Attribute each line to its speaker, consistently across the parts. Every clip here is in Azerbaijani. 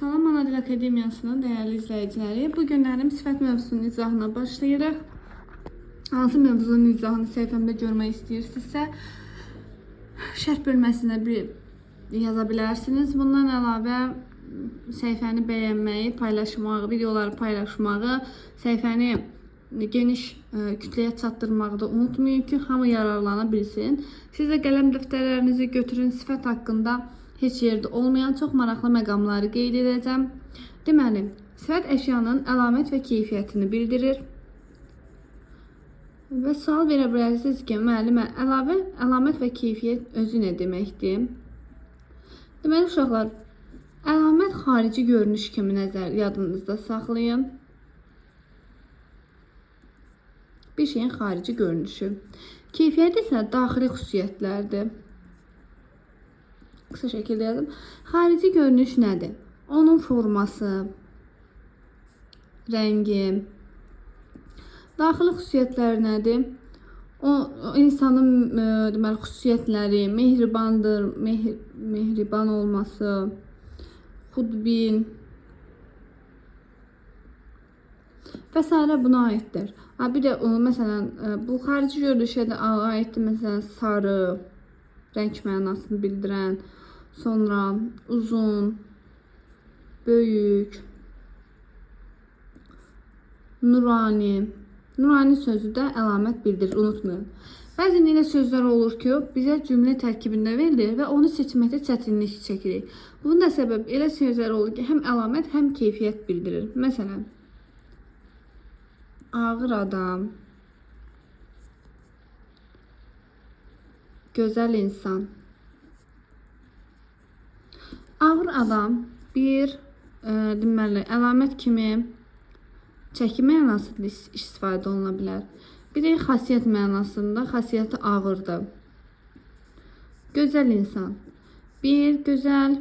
Speaker 1: Salam Ana Dil Akademiyasının dəyərli izləyiciləri. Bu günlərim sifət mövzusunun izahına başlayırıq. Hansı mövzunun izahını səhifəmdə görmək istəyirsinizsə, şərh bölməsinə yaza bilərsiniz. Bundan əlavə səhifəni bəyənməyi, paylaşmağı, videoları paylaşmağı, səhifəni geniş kütləyə çatdırmağı da unutmayın ki, hamı yararlana bilsin. Siz də qələm dəftərlərinizi götürün, sifət haqqında heç yerdə olmayan çox maraqlı məqamları qeyd edəcəm. Deməli, sifət əşyanın əlamət və keyfiyyətini bildirir. Və sual verə bilərsiniz ki, müəllimə, əlamət və keyfiyyət özü nə deməkdir? Deməli, uşaqlar, əlamət xarici görünüş kimi yadınızda saxlayın. Bir şeyin xarici görünüşü. Keyfiyyət isə daxili xüsusiyyətlərdir. Qısa şəkildə yazım. Xarici görünüş nədir? Onun forması, rəngi. Daxili xüsusiyyətlər nədir? O insanın deməli xüsusiyyətləri mehribandır, mehriban olması, xudbin və s. buna aiddir. Bir də məsələn bu xarici görünüşə də aiddir. Məsələn sarı rəng mənasını bildirən, sonra uzun, böyük, nurani. Nurani sözü də əlamət bildirir, unutmayın. Bəzən elə sözlər olur ki, bizə cümlə tərkibində verilir və onu seçməkdə çətinlik çəkirik. Bunun da səbəb elə sözlər olur ki, həm əlamət, həm keyfiyyət bildirir. Məsələn, ağır adam, gözəl insan. Ağır adam bir deməli əlamət kimi çəki mənasında istifadə oluna bilər. Bir də xasiyyət mənasında xasiyyəti ağırdır. Gözəl insan. Bir gözəl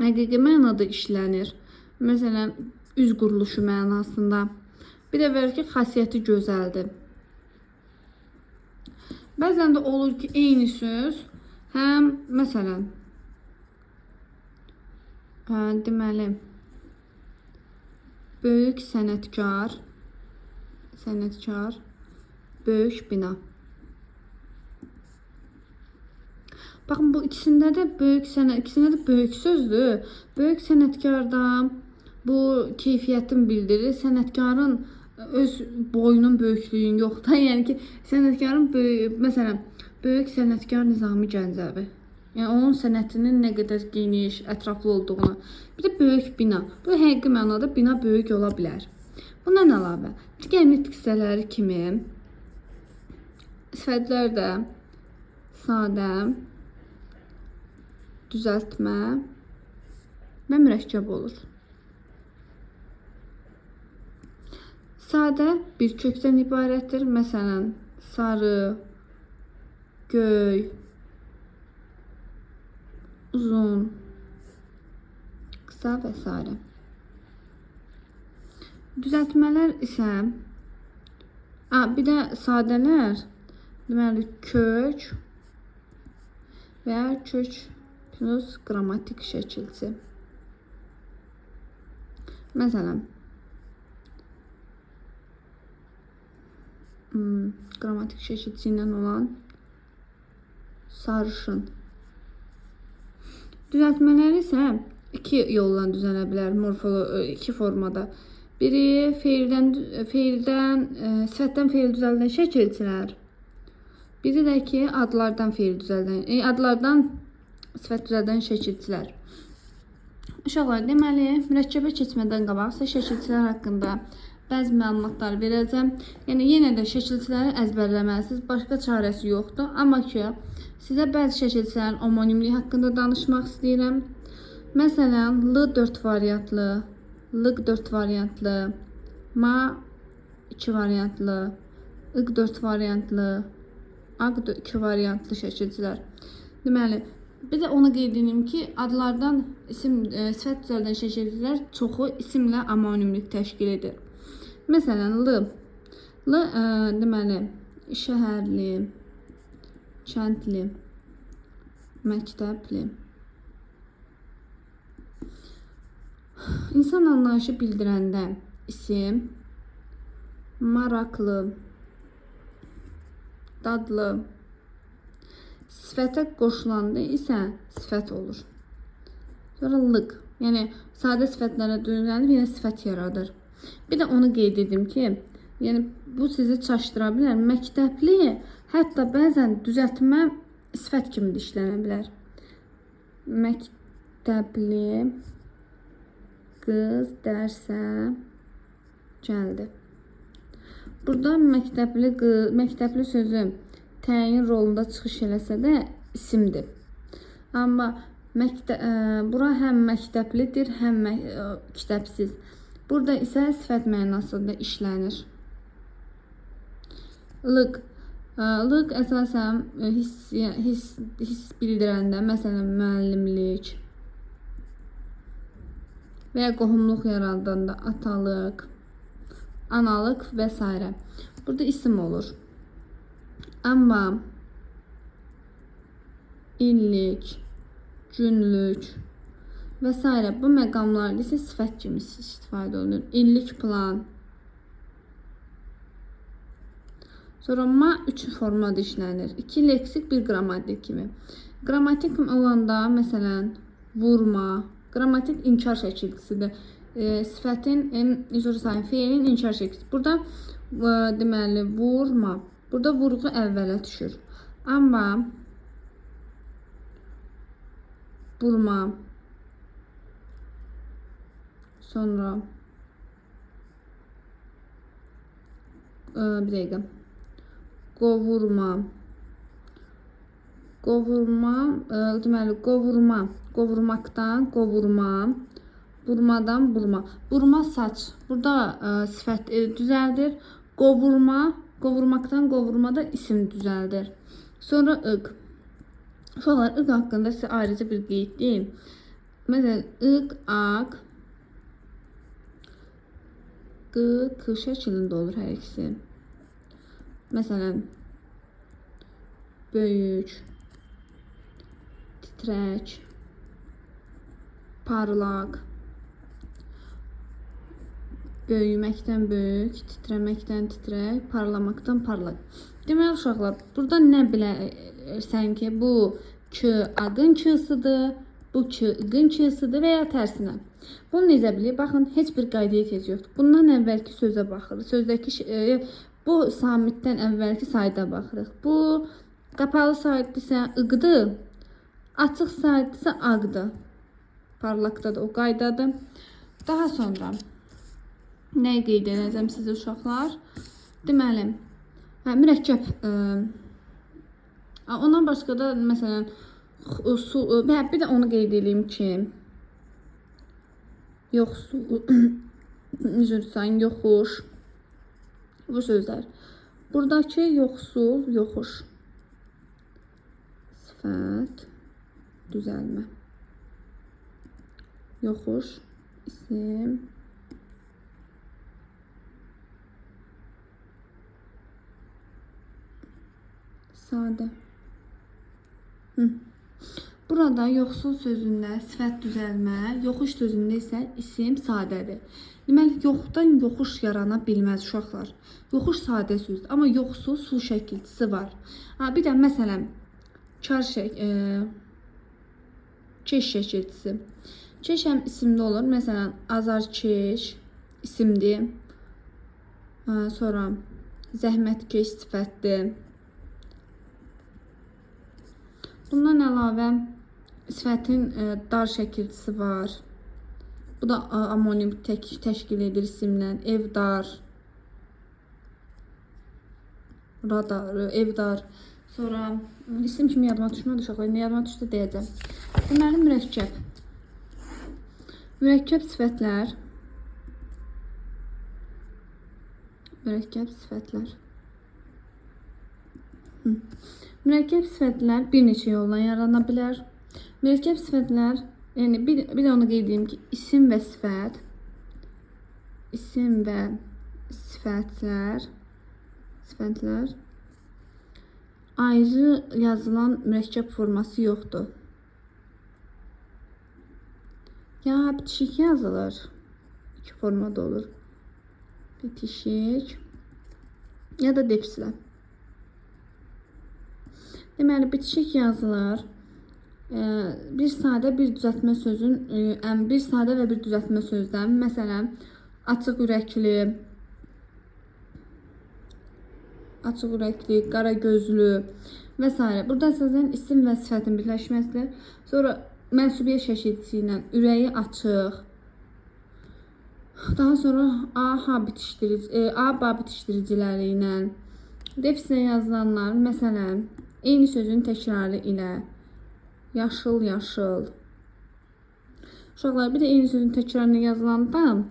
Speaker 1: həqiqi mənada işlənir. Məsələn, üz quruluşu mənasında. Bir də verir ki, xasiyyəti gözəldir. Bəzən də olur ki, eyni söz həm məsələn deməli böyük sənətkar, böyük bina. Baxın, bu ikisində də böyük sözdür. Böyük sənətkarda bu keyfiyyətin bildirir. Sənətkarın öz boyunun böyüklüyün yoxdur. Yəni ki, sənətkarın məsələn, böyük sənətkar Nizami Gəncəvi. Yəni onun sənətinin nə qədər geniş, ətraflı olduğunu. Bir də böyük bina. Bu həqiqi mənada bina böyük ola bilər. Bundan əlavə, digər nitq hissələri kimi sifətlər də sadə, düzəltmə və mürəkkəb olur. Sadə bir kökdən ibarətdir. Məsələn, sarı, göy, uzun, qısa və s. Düzəltmələr isə bir də sadələr deməli kök və kök plus qrammatik şəkilçi. Məsələn, qrammatik şəkilçi ilə olan sarışın. Düzəltmələr isə iki yolla düzələ bilər, iki formada. Biri sifətdən feil düzəldən şəkilçilər. Biri də ki, adlardan sifət düzəldən şəkilçilər. Uşaqlar, deməli, mürəkkəbə keçmədən qabaq sizə şəkilçilər haqqında bəzi məlumatlar verəcəm. Yəni, yenə də şəkilçiləri əzbərləməlisiniz, başqa çarəsi yoxdur. Amma ki, sizə bəzi şəkilçilərin homonimliyi haqqında danışmaq istəyirəm. Məsələn, L4 variantlı, L4 variantlı, Ma2 variantlı, I4 variantlı, A2 variantlı şəkilçilər. Deməli, bir də onu qeyd edeyim ki, adlardan sifət düzəldən şəkilçilər çoxu isimlə homonimlik təşkil edir. Məsələn, L deməli, şəhərli, kəndli, məktəbli. İnsan anlayışı bildirəndə isim, maraqlı, dadlı, sifətə qoşulanda isə sifət olur. Sonra lıq, yəni sadə sifətlərə dönülənib yenə sifət yaradır. Bir də onu qeyd edim ki, yəni bu sizi çaşdıra bilər. Məktəbli hətta bəzən düzəltmə sifət kimi də işlənə bilər. Məktəbli qız dərsə gəldi. Burada məktəbli sözü təyin rolunda çıxış eləsə də isimdir. Amma bura həm məktəblidir, həm kitəbsiz. Burada isə sifət mənasında işlənir. Lıq. Lıq əsasən hiss bildirəndə, məsələn, müəllimlik və ya qohumluq yaradanda atalıq, analıq və s. Burada isim olur. Amma illik, günlük və s. bu məqamlarda isə sifət kimi istifadə olunur. İllik plan. Sonra üç formada işlənir. 2 leksik, 1 qrammatik kimi. Qrammatik olanda, məsələn, vurma. Qrammatik inkar şəkilçisidir. Sifətin, feilin inkar şəkilçisi. Burada deməli, vurma. Burada vurğu əvvələ düşür. Amma vurma. Sonra bir dəqiqə. Qovurma. Qovurma, deməli, qovurma. Qovurmaqdan qovurma. Vurmadan vurma. Vurma saç. Burada sifət düzəldir. Qovurma. Qovurmaqdan qovurmada isim düzəldir. Sonra ıq. Uşaqlar, ıq haqqında sizə ayrıca bir qeyd deyim. Məsələn, ıq, aq, q, k şəklində olur hər ikisi. Məsələn, böyük, titrək, parlaq, böyüməkdən böyük, titrəməkdən titrək, parlamaqdan parlaq. Deməli, uşaqlar, burada nə bilirsən ki, bu k aqın k-sıdır, bu k ıqın k-sıdır və ya tərsinə. Bunu necə bilir? Baxın, heç bir qaydaya tez yoxdur. Bundan əvvəlki sözə baxırıq. Sözdəki bu samitdən əvvəlki sayda baxırıq. Bu qapalı saydısa ıqdır, açıq saydısa aqdır. Parlaqda da o qaydadır. Daha sonra nəyi qeyd edəcəm sizə uşaqlar? Deməli, mürəkkəb. Ondan başqa da məsələn bir də onu qeyd edeyim ki, yoxsul, yoxuş. Bu sözlər. Buradakı yoxsul, yoxuş. Sifət, düzəlmə. Yoxuş, isim. Sadə. Burada yoxsul sözündə sifət düzəlmə, yoxuş sözündə isə isim sadədir. Deməli, yoxdan yoxuş yarana bilməz uşaqlar. Yoxuş sadə sözdür, amma yoxsul sul şəkilçisi var. Bir də məsələn, keş şəkilçisi. Keş həm isimli olur. Məsələn, azarkeş isimdir. Sonra zəhmətkeş sifətdir. Bundan əlavə sifətin dar şəkilçisi var. Bu da amonim təşkil edir isimlə. Evdar, radar, evdar. Sonra isim kimi yadıma düşmədi uşaqlar. İndi yadıma düşdü deyəcəm. Deməli, mürəkkəb. Mürəkkəb sifətlər. Mürəkkəb sifətlər. Mürəkkəb sifətlər bir neçə yolla yarana bilər. Mürəkkəb sifətlər, yəni bir də onu qeyd edeyim ki, isim və sifət, isim və sifətlər ayrı yazılan mürəkkəb forması yoxdur. Ya bitişik yazılır, İki formada olur. Bitişik ya da defislə. Deməli, bitişik yazılar bir sadə bir düzəltmə sözün, bir sadə və bir düzəltmə sözdən, məsələn, açıq ürəkli, qara gözlü və s. Burada əsasən isim və sifətin birləşməsidir. Sonra mənsubiyyət şəkilçisi ilə ürəyi açıq. Daha sonra A ba bitişdiriciləri ilə defislə yazılanlar, məsələn, eyni sözün təkrarı ilə yaşıl. Uşaqlar, bir də eyni sözün təkrarını yazılanda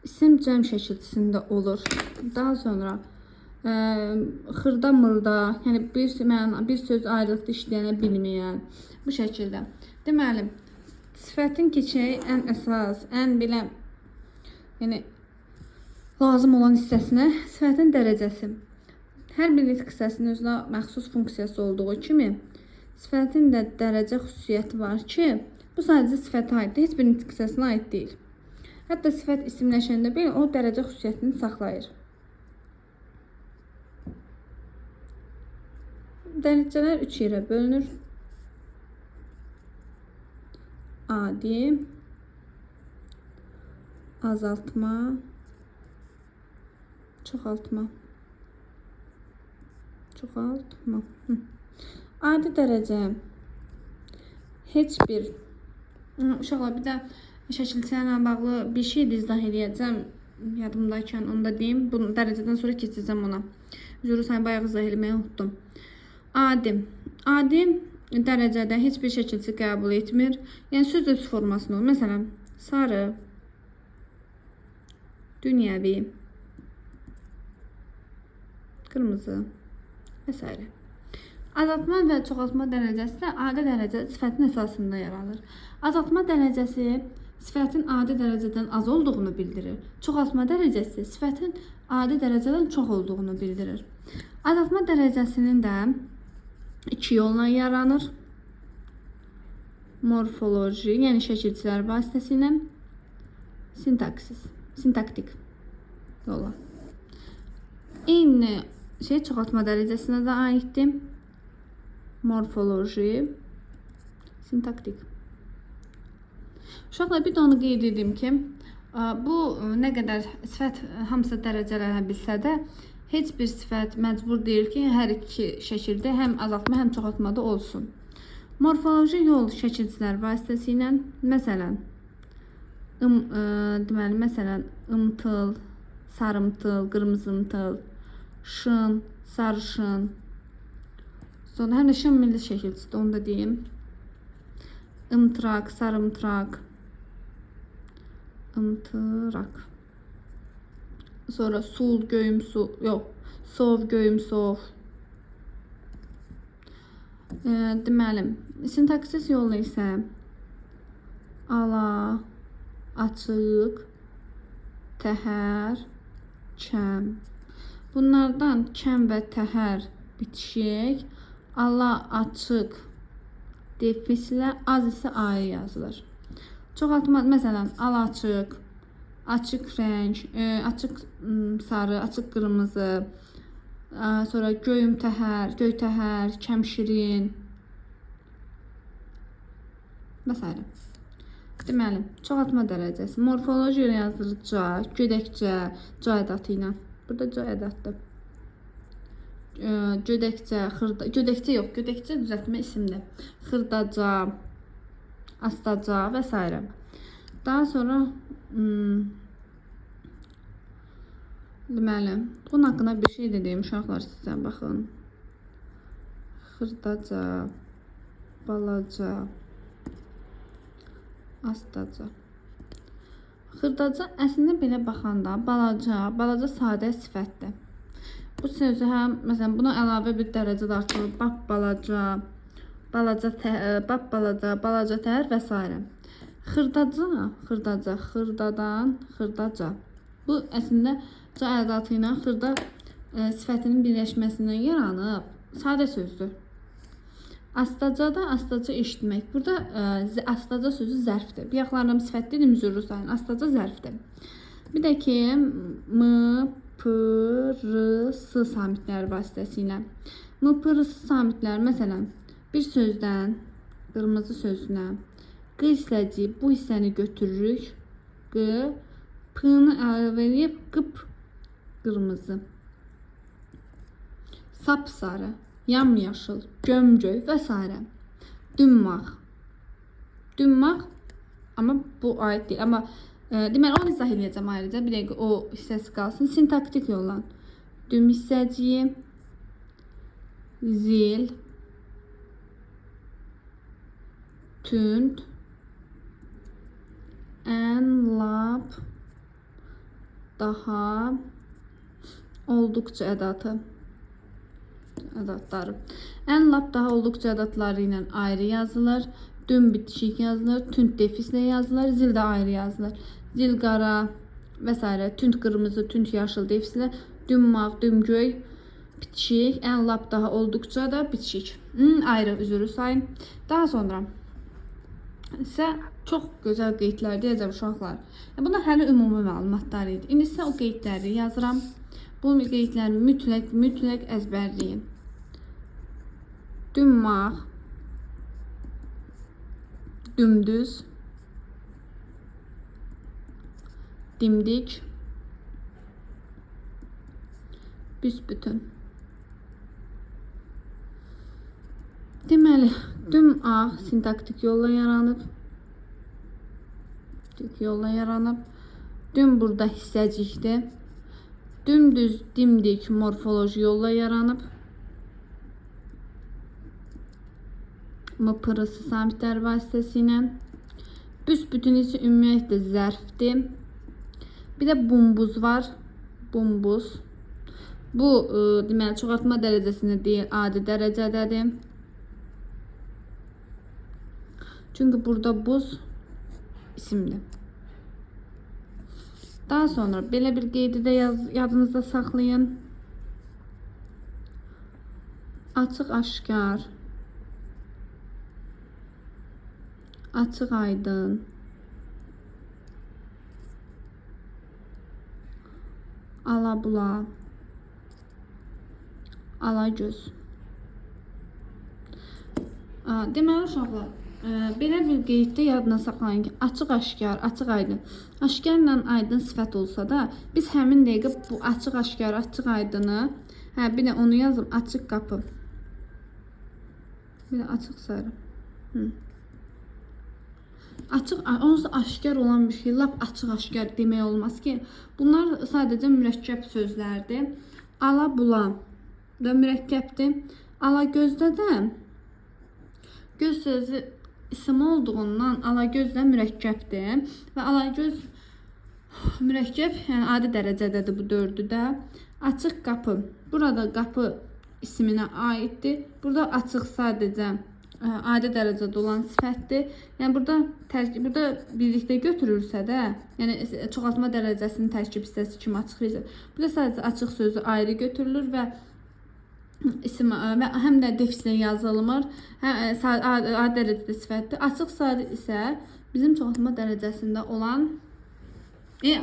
Speaker 1: isim cəm şəkilçisində olur. Daha sonra xırda mırda, yəni bir söz ayrılıqda işləyənə bilməyən, bu şəkildə. Deməli, sifətin keçək ən əsas, ən belə, yəni lazım olan hissəsinə sifətin dərəcəsi. Hər bir nitq hissəsinin özünə məxsus funksiyası olduğu kimi, sifətin də dərəcə xüsusiyyəti var ki, bu sadəcə sifətə aiddir, heç bir nitq hissəsinə aid deyil. Hətta sifət isimləşəndə belə o dərəcə xüsusiyyətini saxlayır. Dərəcələr 3 yerə bölünür. Adi, azaltma, çoxaltma. Adi dərəcə heç bir uşaqlar, bir də şəkilçilərlə bağlı bir şey izah edəcəm. Yadımdayken onu da deyim. Bunu dərəcədən sonra keçəcəm ona. Üzrü sayı bayaq izah etməyi unutdum. Adi dərəcədə heç bir şəkilçi qəbul etmir. Yəni söz öz formasını olur. Məsələn, sarı, dünyəvi, qırmızı və s. Azaltma və çoxaltma dərəcəsi də adi dərəcə sifətin əsasında yaranır. Azaltma dərəcəsi sifətin adi dərəcədən az olduğunu bildirir. Çoxaltma dərəcəsi sifətin adi dərəcədən çox olduğunu bildirir. Azaltma dərəcəsinin də iki yolla yaranır. Morfoloji, yəni şəkilçilər vasitəsilə, sintaktik yolla. Eyni şey çoxaltma dərəcəsinə də aiddir. Morfoloji, sintaktik. Uşaqlar, bir də onu qeyd edim ki, bu nə qədər sifət hamısı dərəcələnə bilsə də, heç bir sifət məcbur deyil ki, hər iki şəkildə həm azaltma, həm çoxaltmada olsun. Morfoloji yol şəkilçilər vasitəsilə, məsələn, ımtıl, sarımtıl, qırmızımtıl, şın, sarışın. Sonra həm də şın milli şəkilçisidir, onu da deyim. Imtıraq, sarımtıraq, ımtıraq. Sonra sul, göyüm, sov, göyüm, sov. Deməli, sintaksis yolu isə ala, açıq, təhər, kəm. Bunlardan kəm və təhər bitişik, ala, açıq, defislə, az isə ayrı yazılır. Çoxaltma, məsələn, ala, açıq, açıq rəng, açıq sarı, açıq qırmızı, sonra göyüm təhər, göy təhər, kəm şirin və s. Deməli, çoxaltma dərəcəsi morfoloji ilə yazılır ca, gödəkcə, ca ədatı ilə. Burada ca ədatdır. Gödəkcə, xırda, gödəkcə düzəltmə isimdir. Xırdaca, astaca və s. Daha sonra deməli, bunun haqqında bir şey də deyim uşaqlar sizə, baxın. Xırdaca, balaca, astaca. Xırdaca əslində belə baxanda balaca sadə sifətdir. Bu sözü həm, məsələn, buna əlavə bir dərəcə də artırılır. Balaca təhər və s. Xırdaca, xırdadan, xırdaca. Bu əslində ca ədatı ilə xırda sifətinin birləşməsindən yaranıb sadə sözdür. Astaca da astaca eşitmək. Burada astaca sözü zərfdir. Bir yaxlarında sifətlidir, müzürrü sayın. Astaca zərfdir. Bir də ki, m, p, r, s samitləri vasitəsilə. M, p, r, s samitləri, məsələn, bir sözdən, qırmızı sözünə, q hissəci, bu hissəni götürürük. Q, p-nı əlavə edib, qıp, qırmızı. Sapsarı, yamyaşıl, gömgöy və s. Dümmaq. Dümmaq, amma bu aid deyil. Amma deməli, onu izah edəcəm ayrıca. Bir dəqiqə o hissəsi qalsın. Sintaktik yolla. Düm hissəciyi, zil, tünd, ən, lap, daha, olduqca ədatı. Ədatları. Ən lap daha olduqca ədatları ilə ayrı yazılır. Düm bitişik yazılır. Tünd defislə yazılır. Zil də ayrı yazılır. Zil qara və s. Tünd qırmızı, tünd yaşıl defislə. Dümmaq, dümgöy, bitişik. Ən lap daha olduqca da bitişik. Ayrı üzürü sayın. Daha sonra isə çox gözəl qeydlər deyəcəm uşaqlar. Bunlar hələ ümumi məlumatlar idi. İndi isə o qeydləri yazıram. Bu qeydləri mütləq əzbərləyin. Dümmaq, dümdüz, dimdik, büsbütün. Deməli, dümağ sintaktik yolla yaranıb. Düm burada hissəcikdir. Dümdüz, dimdik, morfoloji yolla yaranıb. M-pırısı samitlər vasitəsilə. Büsbütün isə ümumiyyətlə zərfdir. Bir də bumbuz var. Bumbuz. Bu, deməli, çoxaltma dərəcəsində deyil, adi dərəcədədir. Çünki burada buz isimdir. Daha sonra belə bir qeydi də yadınızda saxlayın. Açıq aşkar, açıq aydın, alabula, alagöz. Deməli uşaqlar, belə bir qeyddə yadına saxlayın ki, açıq aşkar, açıq aydın. Aşkarla aydın sifət olsa da, biz həmin dəqiqə bu açıq aşkar, açıq aydını, bir də onu yazım, açıq qapı. Bir də açıq sarı. Açıq, onsuz da aşkar olan bir şey, lap açıq aşkar demək olmaz ki. Bunlar sadəcə mürəkkəb sözlərdir. Ala bula da mürəkkəbdir. Ala gözdə də göz sözü isim olduğundan alagöz də mürəkkəbdir. Və alagöz mürəkkəb, yəni adi dərəcədədir bu dördü də. Açıq qapı. Burada qapı isminə aiddir. Burada açıq sadəcə adi dərəcədə olan sifətdir. Yəni burada birlikdə götürülsə də, yəni çoxaltma dərəcəsinin tərkib hissəsi kimi açıq hissəsi. Burada sadəcə açıq sözü ayrı götürülür və isim və həm də defislə yazılmır. Adi dərəcədə sifətdir. Açıq sarı isə bizim çoxaltma dərəcəsində olan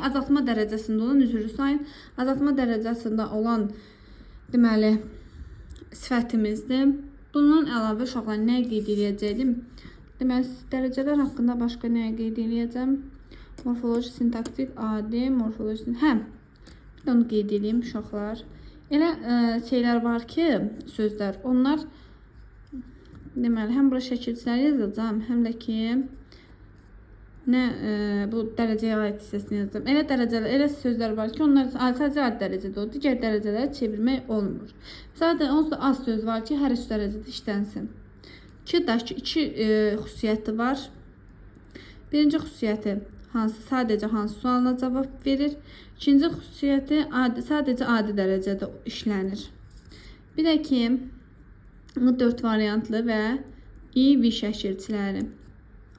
Speaker 1: azaltma dərəcəsində olan üzrü sayın. Azaltma dərəcəsində olan deməli sifətimizdir. Bundan əlavə uşaqlar nə qeyd edəcəydim? Deməli dərəcələr haqqında başqa nə qeyd edəcəm? Morfoloji, sintaktik, adi, morfoloji. Bir də onu qeyd edeyim uşaqlar. Elə şeylər var ki, sözlər. Onlar deməli həm bura şəkilçiləri yazacağam, həm də ki bu dərəcəyə aid hissəsini yazacağam. Elə sözlər var ki, onlar sadəcə adi dərəcədə olur. Digər dərəcələri çevirmək olmur. Sadəcə onsuz da az söz var ki, hər üç dərəcədə işlənsin. İki xüsusiyyəti var. Birinci xüsusiyyəti sadəcə hansı sualına cavab verir. İkinci xüsusiyyəti sadəcə adi dərəcədə işlənir. Bir də ki, 4 variantlı və i-vi şəkilçiləri.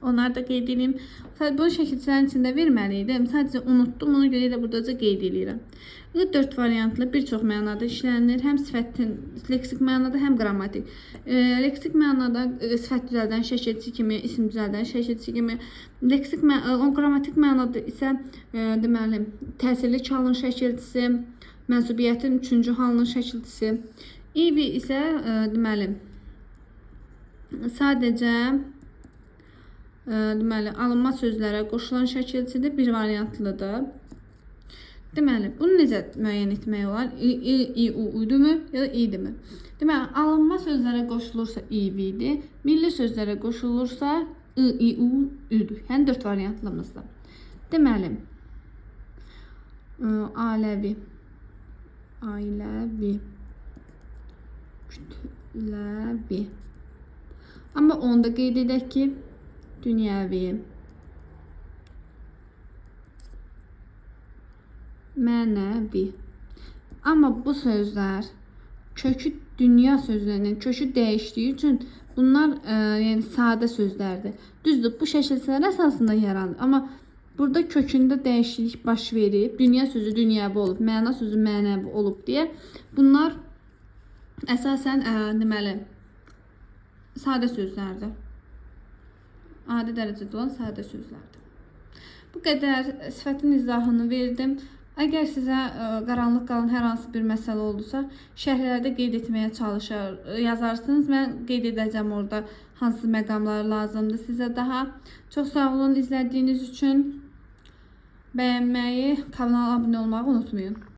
Speaker 1: Onları da qeyd edeyim. Bu şəkilçilərin içində verməliydim. Sadəcə unutdum. Ona görə də buradaca qeyd edirəm. I4 variantlı bir çox mənada işlənir. Həm sifətin leksik mənada, həm qrammatik. Leksik mənada sifət düzəldən şəkilçi kimi, isim düzəldən şəkilçi kimi, qrammatik mənada isə deməli təsirli çalın şəkilçisi, mənsubiyyətin 3-cü halının şəkilçisi. İvi isə deməli sadəcə deməli alınma sözlərə qoşulan şəkilçidir, bir variantlıdır. Deməli, bunu necə müəyyən etmək olar? I, u, üdümü ya da idimi? Deməli, alınma sözlərə qoşulursa ividir, milli sözlərə qoşulursa i, u, üdür. Yəni 4 variantlımızdır. Deməli, ailəvi, kütləvi. Amma onu da qeyd edək ki, dünyəvi, mənəvi. Amma bu sözlər kökü dünya sözlərinin kökü dəyişdiyi üçün bunlar yəni sadə sözlərdir. Düzdür, bu şəkilçilər əsasında yaranır. Amma burada kökündə dəyişiklik baş verib, dünya sözü dünyəvi olub, məna sözü mənəvi olub deyə bunlar əsasən deməli sadə sözlərdir. Adi dərəcədə olan sadə sözlərdir. Bu qədər sifətin izahını verdim. Əgər sizə qaranlıq qalan hər hansı bir məsələ oldusa, şərhlərdə qeyd etməyə yazarsınız. Mən qeyd edəcəm orada hansı məqamlar lazımdır sizə daha. Çox sağ olun izlədiyiniz üçün. Bəyənməyi, kanala abunə olmağı unutmayın.